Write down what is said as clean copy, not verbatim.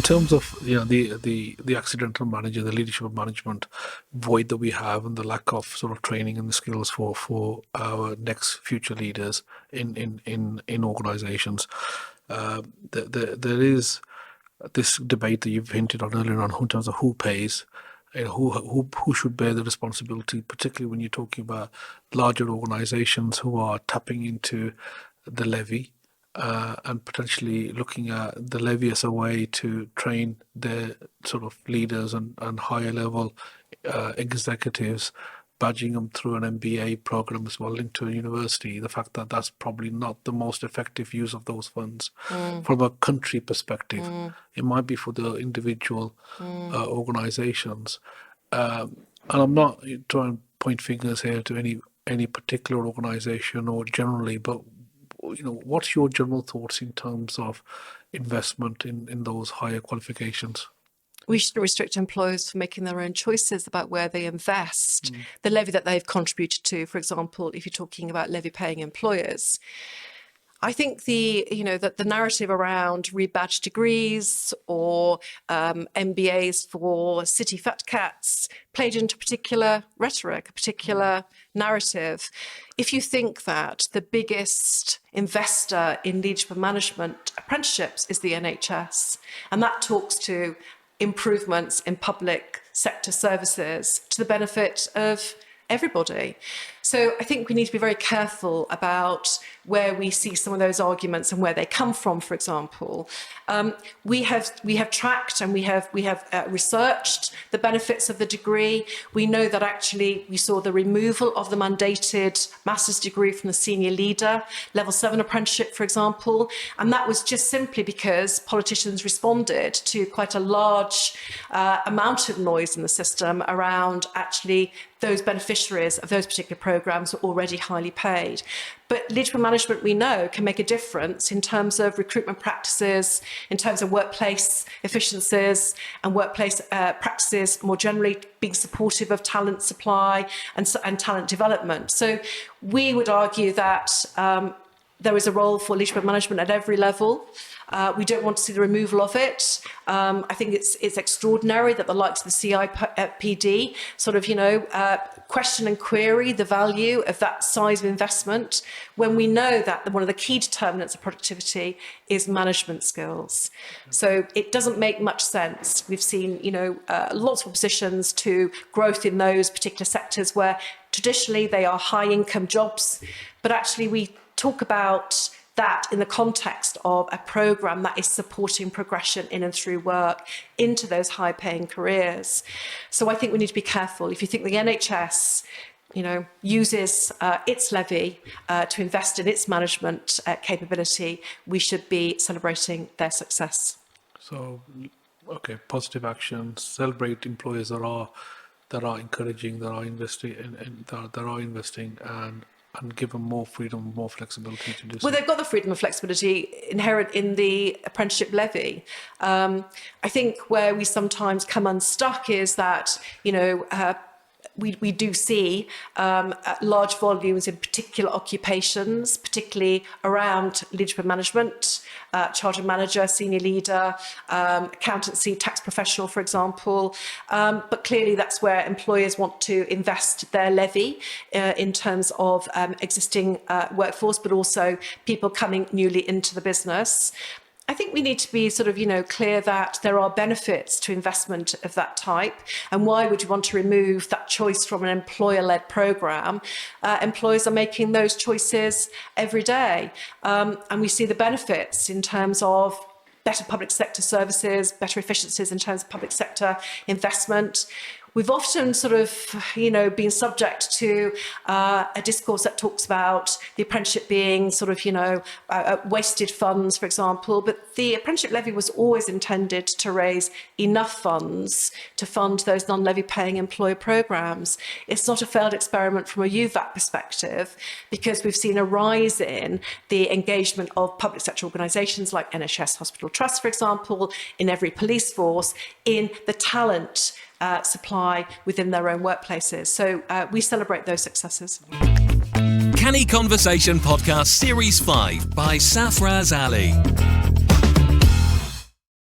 terms of the accidental manager, the leadership of management void that we have, and the lack of sort of training and the skills for our next future leaders in organisations, there is this debate that you've hinted on earlier on in terms of who pays. Who should bear the responsibility, particularly when you're talking about larger organisations who are tapping into the levy and potentially looking at the levy as a way to train their sort of leaders and higher level executives, badging them through an MBA program as well linked to a university. The fact that that's probably not the most effective use of those funds from a country perspective. It might be for the individual organisations. And I'm not trying to point fingers here to any particular organisation or generally, but what's your general thoughts in terms of investment in those higher qualifications? We shouldn't restrict employers from making their own choices about where they invest the levy that they've contributed to. For example, if you're talking about levy-paying employers, I think the narrative around rebadged degrees or MBAs for city fat cats played into particular rhetoric, a particular narrative. If you think that the biggest investor in leadership and management apprenticeships is the NHS, and that talks to improvements in public sector services to the benefit of everybody. So I think we need to be very careful about where we see some of those arguments and where they come from. For example, we have tracked and we have researched the benefits of the degree. We know that actually we saw the removal of the mandated master's degree from the senior leader, level 7 apprenticeship, for example, and that was just simply because politicians responded to quite a large amount of noise in the system around actually those beneficiaries of those particular programs are already highly paid. But leadership management, we know, can make a difference in terms of recruitment practices, in terms of workplace efficiencies and workplace practices more generally, being supportive of talent supply and talent development. So we would argue that there is a role for leadership management at every level. We don't want to see the removal of it. I think it's extraordinary that the likes of the CIPD sort of, question and query the value of that size of investment when we know that one of the key determinants of productivity is management skills. So it doesn't make much sense. We've seen, lots of oppositions to growth in those particular sectors where traditionally they are high income jobs, but actually we talk about that in the context of a programme that is supporting progression in and through work into those high-paying careers. So I think we need to be careful. If you think the NHS, uses its levy to invest in its management capability, we should be celebrating their success. So, okay, positive actions, celebrate employers that are encouraging, that are investing, and give them more freedom, more flexibility to do so. Well, they've got the freedom and flexibility inherent in the apprenticeship levy. I think where we sometimes come unstuck is that, we do see large volumes in particular occupations, particularly around leadership management, charge of manager, senior leader, accountancy, tax professional, for example. But clearly that's where employers want to invest their levy in terms of existing workforce, but also people coming newly into the business. I think we need to be sort of, clear that there are benefits to investment of that type. And why would you want to remove that choice from an employer-led programme? Employers are making those choices every day. And we see the benefits in terms of better public sector services, better efficiencies in terms of public sector investment. We've often sort of, been subject to a discourse that talks about the apprenticeship being sort of, wasted funds, for example. But the apprenticeship levy was always intended to raise enough funds to fund those non-levy paying employer programmes. It's not a failed experiment from a UVAT perspective, because we've seen a rise in the engagement of public sector organisations like NHS Hospital Trust, for example, in every police force, in the talent supply within their own workplaces. So we celebrate those successes. Canny Conversation Podcast Series 5 by Safaraz Ali.